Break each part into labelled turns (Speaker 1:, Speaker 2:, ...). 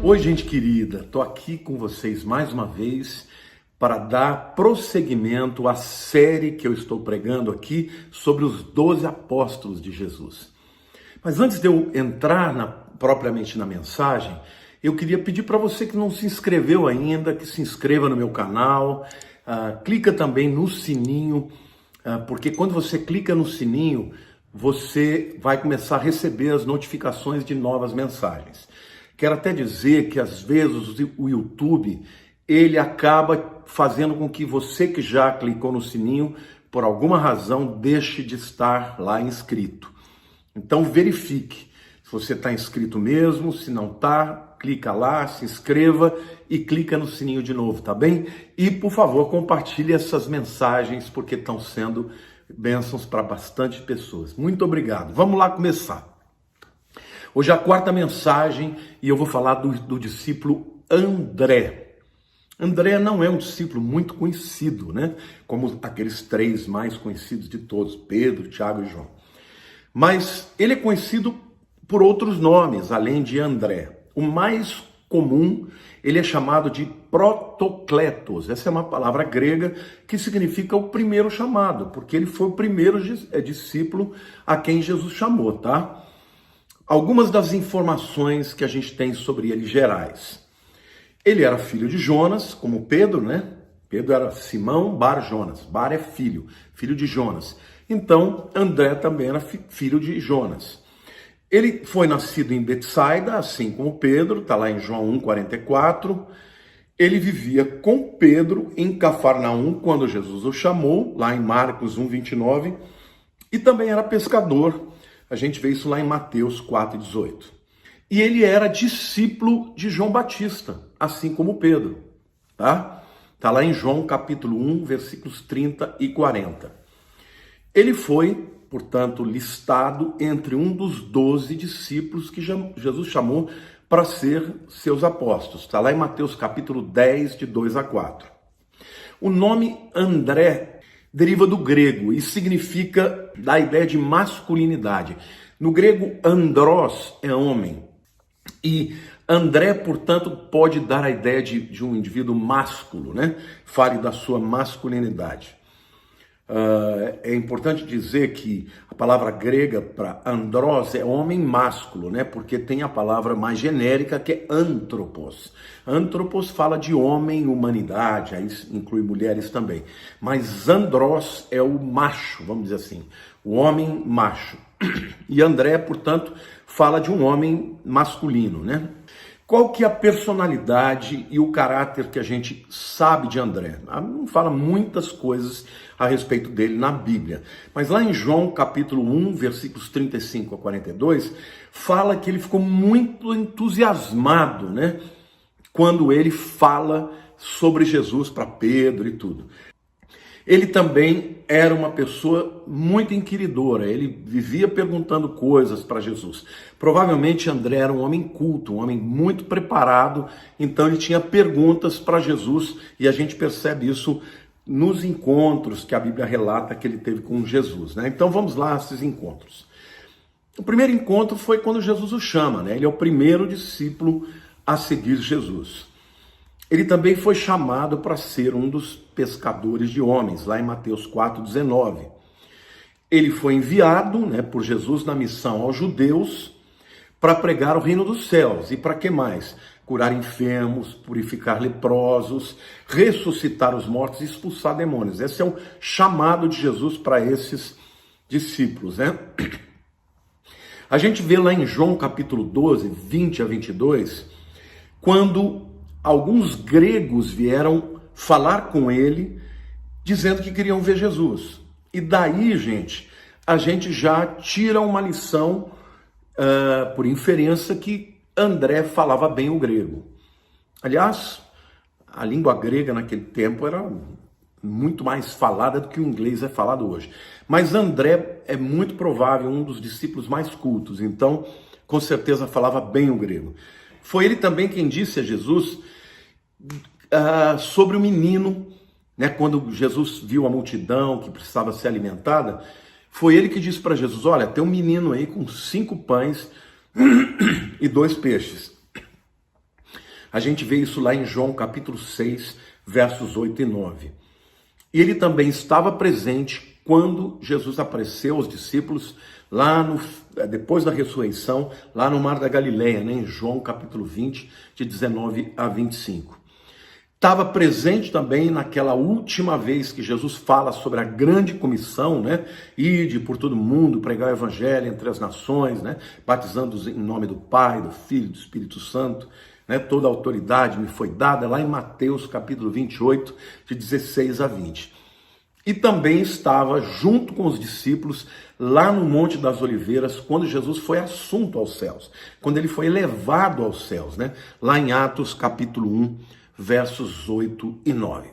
Speaker 1: Oi, gente querida, estou aqui com vocês mais uma vez para dar prosseguimento à série que eu estou pregando aqui sobre os 12 apóstolos de Jesus. Mas antes de eu entrar propriamente na mensagem, eu queria pedir para você que não se inscreveu ainda, que se inscreva no meu canal, clica também no sininho, porque quando você clica no sininho, você vai começar a receber as notificações de novas mensagens. Quero até dizer que às vezes o YouTube, ele acaba fazendo com que você que já clicou no sininho, por alguma razão, deixe de estar lá inscrito. Então verifique se você está inscrito mesmo, se não está, clica lá, se inscreva e clica no sininho de novo, tá bem? E por favor, compartilhe essas mensagens porque estão sendo bênçãos para bastante pessoas. Muito obrigado. Vamos lá começar. Hoje é a quarta mensagem e eu vou falar do discípulo André. André não é um discípulo muito conhecido, né? Como aqueles três mais conhecidos de todos, Pedro, Tiago e João. Mas ele é conhecido por outros nomes, além de André. O mais comum, ele é chamado de Protokletos. Essa é uma palavra grega que significa o primeiro chamado, porque ele foi o primeiro discípulo a quem Jesus chamou, tá? Algumas das informações que a gente tem sobre ele gerais. Ele era filho de Jonas, como Pedro, né? Pedro era Simão Bar Jonas. Bar é filho de Jonas. Então, André também era filho de Jonas. Ele foi nascido em Betsaida, assim como Pedro, está lá em João 1,44. Ele vivia com Pedro em Cafarnaum, quando Jesus o chamou, lá em Marcos 1,29. E também era pescador. A gente vê isso lá em Mateus 4,18. E ele era discípulo de João Batista, assim como Pedro, tá? Tá lá em João capítulo 1, versículos 30 e 40. Ele foi, portanto, listado entre um dos 12 discípulos que Jesus chamou para ser seus apóstolos. Está lá em Mateus capítulo 10, de 2 a 4. O nome André deriva do grego e significa da ideia de masculinidade. No grego, andros é homem e André, portanto, pode dar a ideia de um indivíduo másculo, né? Fale da sua masculinidade. É importante dizer que a palavra grega para andros é homem másculo, né? Porque tem a palavra mais genérica que é antropos. Antropos fala de homem, humanidade, aí inclui mulheres também. Mas andros é o macho, vamos dizer assim, o homem macho. E André, portanto, fala de um homem masculino, né? Qual que é a personalidade e o caráter que a gente sabe de André? Não fala muitas coisas a respeito dele na Bíblia. Mas lá em João capítulo 1, versículos 35 a 42, fala que ele ficou muito entusiasmado, né? Quando ele fala sobre Jesus para Pedro e tudo. Ele também era uma pessoa muito inquiridora, ele vivia perguntando coisas para Jesus. Provavelmente André era um homem culto, um homem muito preparado, então ele tinha perguntas para Jesus e a gente percebe isso nos encontros que a Bíblia relata que ele teve com Jesus, né? Então vamos lá a esses encontros. O primeiro encontro foi quando Jesus o chama, né? Ele é o primeiro discípulo a seguir Jesus. Ele também foi chamado para ser um dos pescadores de homens, lá em Mateus 4,19. Ele foi enviado, né, por Jesus na missão aos judeus para pregar o reino dos céus. E para que mais? Curar enfermos, purificar leprosos, ressuscitar os mortos e expulsar demônios. Esse é o chamado de Jesus para esses discípulos, né? A gente vê lá em João capítulo 12, 20 a 22, quando alguns gregos vieram falar com ele, dizendo que queriam ver Jesus. E daí, gente, a gente já tira uma lição, por inferência, que André falava bem o grego. Aliás, a língua grega naquele tempo era muito mais falada do que o inglês é falado hoje. Mas André é muito provável um dos discípulos mais cultos, então com certeza falava bem o grego. Foi ele também quem disse a Jesus sobre o menino né? Quando Jesus viu a multidão que precisava ser alimentada, foi ele que disse para Jesus: olha, tem um menino aí com 5 pães e 2 peixes. A gente vê isso lá em João capítulo 6, versos 8 e 9. E ele também estava presente quando Jesus apareceu aos discípulos lá depois da ressurreição, lá no Mar da Galileia, né, em João capítulo 20, de 19 a 25. Estava presente também naquela última vez que Jesus fala sobre a grande comissão, né? Ide por todo mundo, pregar o evangelho entre as nações, né? Batizando-os em nome do Pai, do Filho e do Espírito Santo, né? Toda a autoridade me foi dada, lá em Mateus capítulo 28, de 16 a 20. E também estava junto com os discípulos lá no Monte das Oliveiras, quando Jesus foi assunto aos céus, quando ele foi elevado aos céus, né? Lá em Atos capítulo 1, versos 8 e 9.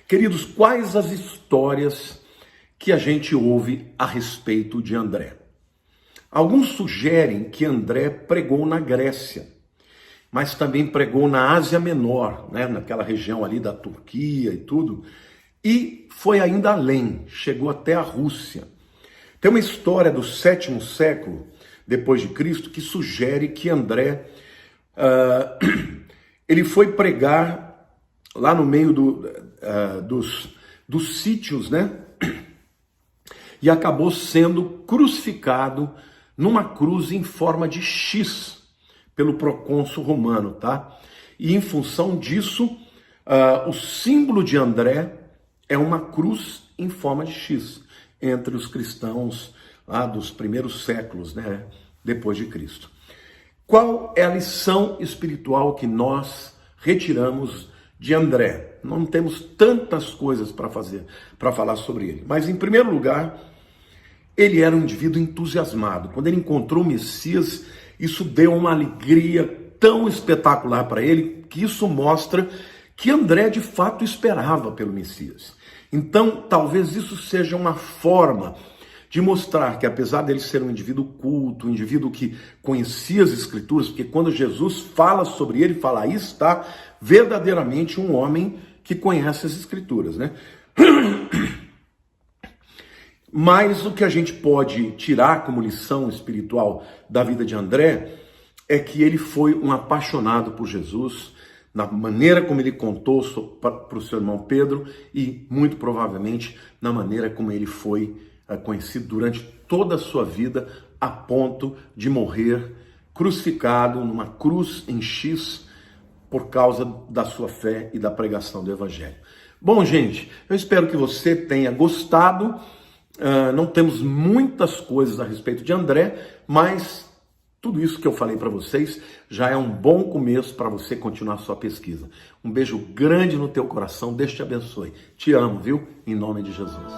Speaker 1: Queridos, quais as histórias que a gente ouve a respeito de André? Alguns sugerem que André pregou na Grécia, mas também pregou na Ásia Menor, né, naquela região ali da Turquia e tudo, e foi ainda além, chegou até a Rússia. Tem uma história do 7º século depois de Cristo que sugere que André ele foi pregar lá no meio dos sítios, né? E acabou sendo crucificado numa cruz em forma de X pelo procônsul romano, tá? E em função disso, o símbolo de André é uma cruz em forma de X entre os cristãos lá dos primeiros séculos, né? Depois de Cristo. Qual é a lição espiritual que nós retiramos de André? Não temos tantas coisas para falar sobre ele. Mas, em primeiro lugar, ele era um indivíduo entusiasmado. Quando ele encontrou o Messias, isso deu uma alegria tão espetacular para ele, que isso mostra que André, de fato, esperava pelo Messias. Então, talvez isso seja uma forma de mostrar que, apesar dele ser um indivíduo culto, um indivíduo que conhecia as Escrituras, porque quando Jesus fala sobre ele, fala, aí está verdadeiramente um homem que conhece as Escrituras, né? Mas o que a gente pode tirar como lição espiritual da vida de André é que ele foi um apaixonado por Jesus, na maneira como ele contou para o seu irmão Pedro e, muito provavelmente, na maneira como ele foi conhecido durante toda a sua vida, a ponto de morrer crucificado numa cruz em X por causa da sua fé e da pregação do Evangelho. Bom, gente, eu espero que você tenha gostado. Não temos muitas coisas a respeito de André, mas tudo isso que eu falei para vocês já é um bom começo para você continuar sua pesquisa. Um beijo grande no teu coração, Deus te abençoe. Te amo, viu? Em nome de Jesus.